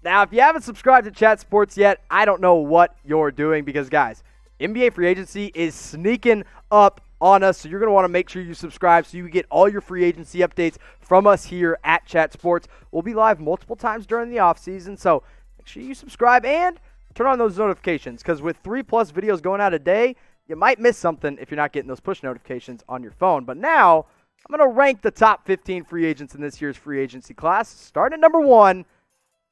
Now, if you haven't subscribed to Chat Sports yet, I don't know what you're doing because, guys, NBA free agency is sneaking up on us, so you're going to want to make sure you subscribe so you get all your free agency updates from us here at Chat Sports. We'll be live multiple times during the offseason, so make sure you subscribe and turn on those notifications because with 3+ videos going out a day, you might miss something if you're not getting those push notifications on your phone. But now, I'm going to rank the top 15 free agents in this year's free agency class. Starting at number 1,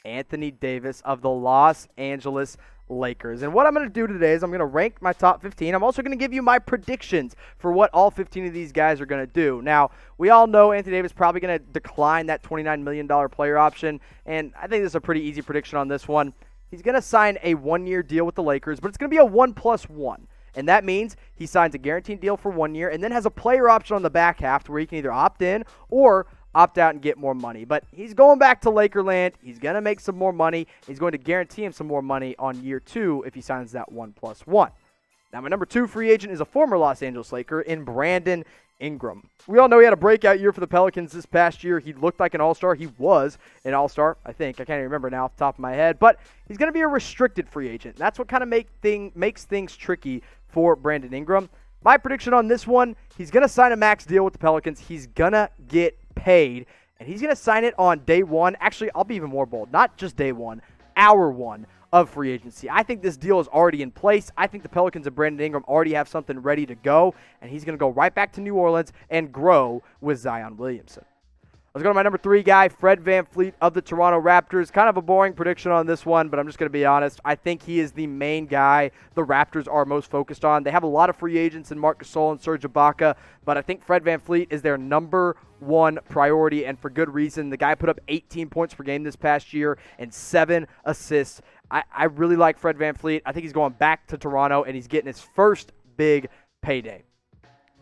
Anthony Davis of the Los Angeles Lakers. And what I'm going to do today is I'm going to rank my top 15. I'm also going to give you my predictions for what all 15 of these guys are going to do. Now, we all know Anthony Davis is probably going to decline that $29 million player option, and I think this is a pretty easy prediction on this one. He's going to sign a 1-year deal with the Lakers, but it's going to be a 1+1. And that means he signs a guaranteed deal for 1 year and then has a player option on the back half to where he can either opt in or opt out and get more money. But he's going back to Lakerland. He's going to make some more money. He's going to guarantee him some more money on year 2 if he signs that 1+1. Now, my number 2 free agent is a former Los Angeles Laker in Brandon Ingram. We all know he had a breakout year for the Pelicans this past year. He looked like an all-star. He was an all-star, I think. I can't even remember now off the top of my head. But he's going to be a restricted free agent. That's what kind of makes things tricky for Brandon Ingram. My prediction on this one, he's going to sign a max deal with the Pelicans. He's going to get paid, and he's going to sign it on day 1. Actually, I'll be even more bold. Not just day 1, hour 1 of free agency. I think this deal is already in place. I think the Pelicans and Brandon Ingram already have something ready to go, and he's going to go right back to New Orleans and grow with Zion Williamson. Let's go to my number 3 guy, Fred VanVleet of the Toronto Raptors. Kind of a boring prediction on this one, but I'm just going to be honest. I think he is the main guy the Raptors are most focused on. They have a lot of free agents in Marc Gasol and Serge Ibaka, but I think Fred VanVleet is their number 1 priority, and for good reason. The guy put up 18 points per game this past year and 7 assists. I really like Fred VanVleet. I think he's going back to Toronto, and he's getting his first big payday.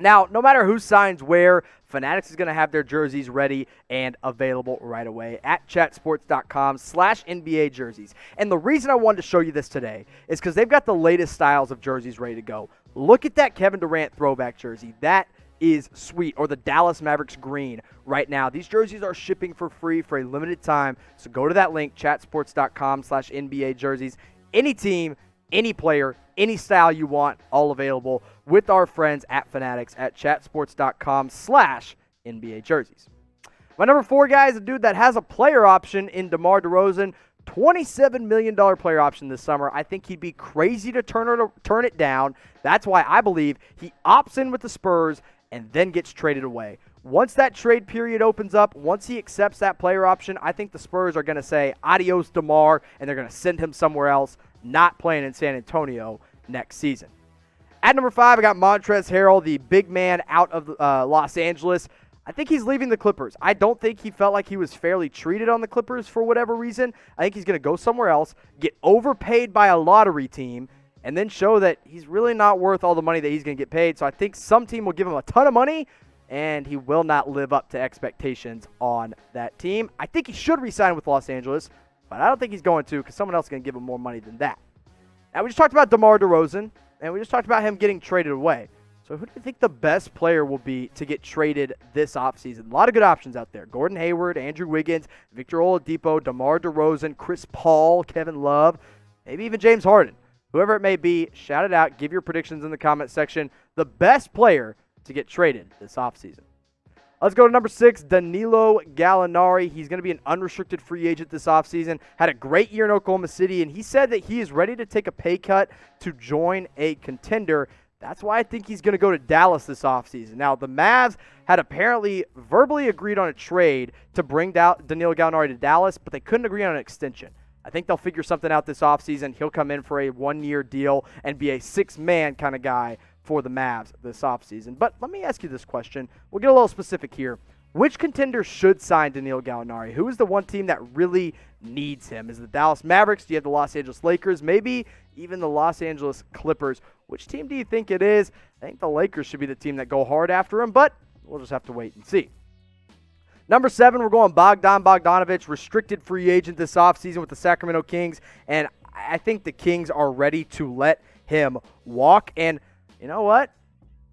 Now, no matter who signs where, Fanatics is going to have their jerseys ready and available right away at chatsports.com/NBA jerseys. And the reason I wanted to show you this today is because they've got the latest styles of jerseys ready to go. Look at that Kevin Durant throwback jersey. That is sweet. Or the Dallas Mavericks green right now. These jerseys are shipping for free for a limited time. So go to that link, chatsports.com/NBA jerseys. Any team, any player, any style you want, all available with our friends at Fanatics at chatsports.com/NBA jerseys. My number 4 guy is a dude that has a player option in DeMar DeRozan. $27 million player option this summer. I think he'd be crazy to turn it down. That's why I believe he opts in with the Spurs and then gets traded away. Once that trade period opens up, once he accepts that player option, I think the Spurs are going to say, adios, DeMar, and they're going to send him somewhere else, not playing in San Antonio next season. At number 5, I got Montrezl Harrell, the big man out of Los Angeles. I think he's leaving the Clippers. I don't think he felt like he was fairly treated on the Clippers for whatever reason. I think he's going to go somewhere else, get overpaid by a lottery team, and then show that he's really not worth all the money that he's going to get paid. So I think some team will give him a ton of money, and he will not live up to expectations on that team. I think he should re-sign with Los Angeles, but I don't think he's going to because someone else is going to give him more money than that. Now, we just talked about DeMar DeRozan, and we just talked about him getting traded away. So who do you think the best player will be to get traded this offseason? A lot of good options out there. Gordon Hayward, Andrew Wiggins, Victor Oladipo, DeMar DeRozan, Chris Paul, Kevin Love, maybe even James Harden. Whoever it may be, shout it out. Give your predictions in the comment section. The best player to get traded this offseason. Let's go to number 6, Danilo Gallinari. He's going to be an unrestricted free agent this offseason. Had a great year in Oklahoma City, and he said that he is ready to take a pay cut to join a contender. That's why I think he's going to go to Dallas this offseason. Now, the Mavs had apparently verbally agreed on a trade to bring Danilo Gallinari to Dallas, but they couldn't agree on an extension. I think they'll figure something out this offseason. He'll come in for a 1-year deal and be a 6-man kind of guy for the Mavs this offseason. But let me ask you this question. We'll get a little specific here. Which contender should sign Danilo Gallinari? Who is the one team that really needs him? Is it the Dallas Mavericks? Do you have the Los Angeles Lakers? Maybe even the Los Angeles Clippers. Which team do you think it is? I think the Lakers should be the team that go hard after him, but we'll just have to wait and see. Number 7, we're going Bogdan Bogdanovic, restricted free agent this offseason with the Sacramento Kings, and I think the Kings are ready to let him walk. And you know what?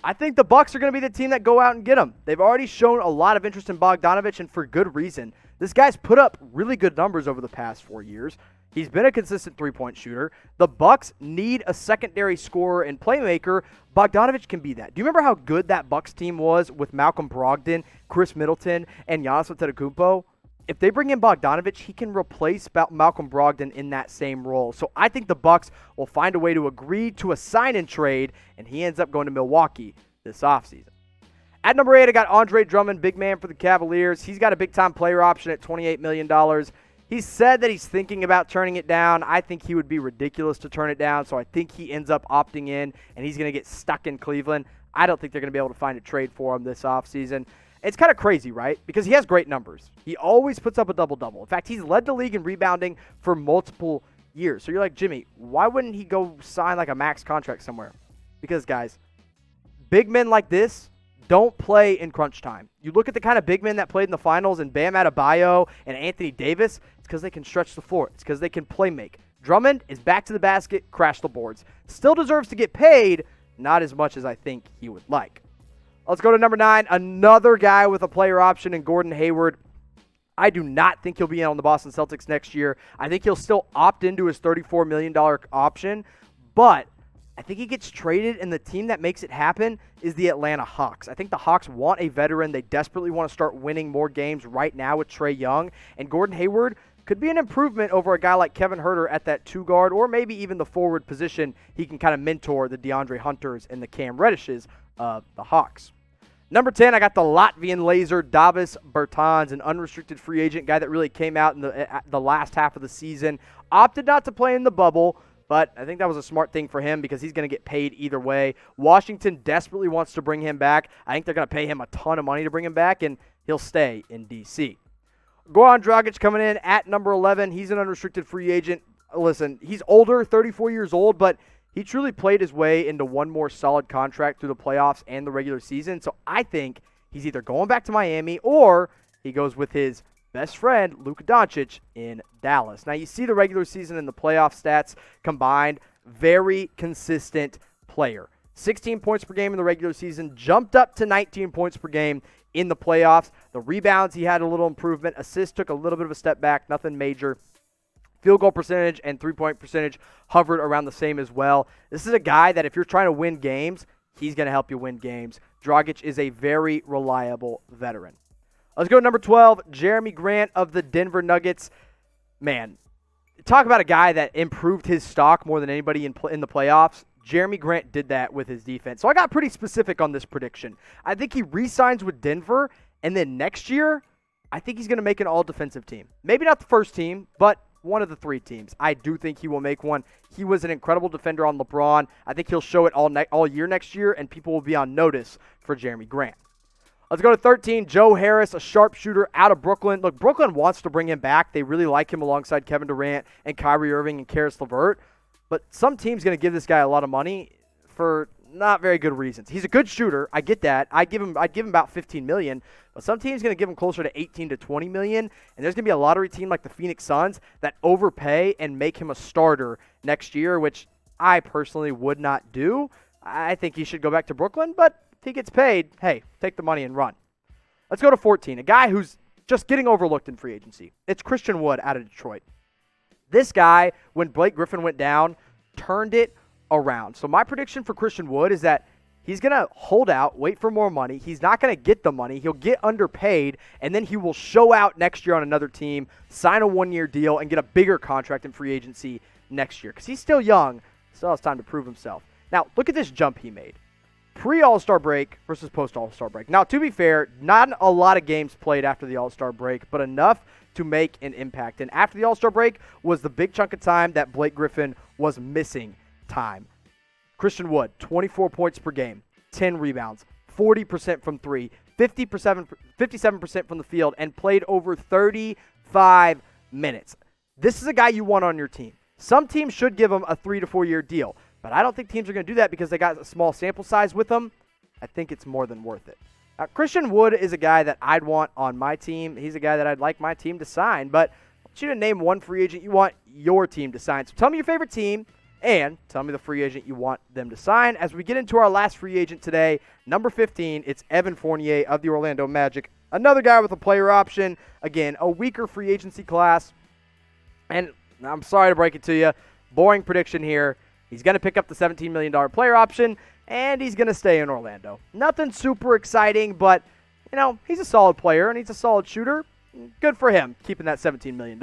I think the Bucks are going to be the team that go out and get him. They've already shown a lot of interest in Bogdanovic, and for good reason. This guy's put up really good numbers over the past 4 years. He's been a consistent three-point shooter. The Bucks need a secondary scorer and playmaker. Bogdanovic can be that. Do you remember how good that Bucks team was with Malcolm Brogdon, Chris Middleton, and Giannis Antetokounmpo? If they bring in Bogdanovic, he can replace Malcolm Brogdon in that same role. So I think the Bucks will find a way to agree to a sign-and-trade, and he ends up going to Milwaukee this offseason. At number 8, I got Andre Drummond, big man for the Cavaliers. He's got a big-time player option at $28 million. He said that he's thinking about turning it down. I think he would be ridiculous to turn it down, so I think he ends up opting in, and he's going to get stuck in Cleveland. I don't think they're going to be able to find a trade for him this offseason. It's kind of crazy, right? Because he has great numbers. He always puts up a double-double. In fact, he's led the league in rebounding for multiple years. So you're like, Jimmy, why wouldn't he go sign like a max contract somewhere? Because, guys, big men like this don't play in crunch time. You look at the kind of big men that played in the finals and Bam Adebayo and Anthony Davis, it's because they can stretch the floor. It's because they can play make. Drummond is back to the basket, crash the boards. Still deserves to get paid, not as much as I think he would like. Let's go to number 9, another guy with a player option in Gordon Hayward. I do not think he'll be in on the Boston Celtics next year. I think he'll still opt into his $34 million option, but I think he gets traded, and the team that makes it happen is the Atlanta Hawks. I think the Hawks want a veteran. They desperately want to start winning more games right now with Trae Young, and Gordon Hayward could be an improvement over a guy like Kevin Huerter at that 2 guard, or maybe even the forward position. He can kind of mentor the DeAndre Hunters and the Cam Reddishes of the Hawks. Number 10, I got the Latvian laser, Davis Bertans, an unrestricted free agent guy that really came out in the last half of the season. Opted not to play in the bubble, but I think that was a smart thing for him because he's going to get paid either way. Washington desperately wants to bring him back. I think they're going to pay him a ton of money to bring him back, and he'll stay in D.C. Goran Dragic coming in at number 11. He's an unrestricted free agent. Listen, he's older, 34 years old, but he truly played his way into one more solid contract through the playoffs and the regular season. So I think he's either going back to Miami or he goes with his best friend, Luka Doncic, in Dallas. Now, you see the regular season and the playoff stats combined. Very consistent player. 16 points per game in the regular season, jumped up to 19 points per game in the playoffs. The rebounds, he had a little improvement. Assists took a little bit of a step back, nothing major. Field goal percentage and three-point percentage hovered around the same as well. This is a guy that if you're trying to win games, he's going to help you win games. Dragic is a very reliable veteran. Let's go to number 12, Jeremy Grant of the Denver Nuggets. Man, talk about a guy that improved his stock more than anybody in the playoffs. Jeremy Grant did that with his defense. So I got pretty specific on this prediction. I think he re-signs with Denver, and then next year, I think he's going to make an all-defensive team. Maybe not the first team, but one of the 3 teams. I do think he will make one. He was an incredible defender on LeBron. I think he'll show it all year next year, and people will be on notice for Jeremy Grant. Let's go to 13, Joe Harris, a sharpshooter out of Brooklyn. Look, Brooklyn wants to bring him back. They really like him alongside Kevin Durant and Kyrie Irving and Karis LeVert. But some team's going to give this guy a lot of money for not very good reasons. He's a good shooter. I get that. I'd give him about $15 million. But some team's going to give him closer to $18 to $20 million. And there's going to be a lottery team like the Phoenix Suns that overpay and make him a starter next year, which I personally would not do. I think he should go back to Brooklyn. But if he gets paid, hey, take the money and run. Let's go to 14, a guy who's just getting overlooked in free agency. It's Christian Wood out of Detroit. This guy, when Blake Griffin went down, turned it around. So my prediction for Christian Wood is that he's going to hold out, wait for more money. He's not going to get the money. He'll get underpaid, and then he will show out next year on another team, sign a 1-year deal, and get a bigger contract in free agency next year because he's still young, still has time to prove himself. Now, look at this jump he made. Pre-All-Star break versus post-All-Star break. Now, to be fair, not a lot of games played after the All-Star break, but enough to make an impact. And after the All-Star break was the big chunk of time that Blake Griffin was missing time. Christian Wood, 24 points per game, 10 rebounds, 40% from 3, 57% from the field, and played over 35 minutes. This is a guy you want on your team. Some teams should give him a 3 to 4 year deal, but I don't think teams are going to do that because they got a small sample size with him. I think it's more than worth it. Christian Wood is a guy that I'd want on my team. He's a guy that I'd like my team to sign, but I want you to name one free agent you want your team to sign. So tell me your favorite team, and tell me the free agent you want them to sign. As we get into our last free agent today, number 15, it's Evan Fournier of the Orlando Magic. Another guy with a player option. Again, a weaker free agency class. And I'm sorry to break it to you, boring prediction here. He's going to pick up the $17 million player option, and he's going to stay in Orlando. Nothing super exciting, but, he's a solid player, and he's a solid shooter. Good for him, keeping that $17 million.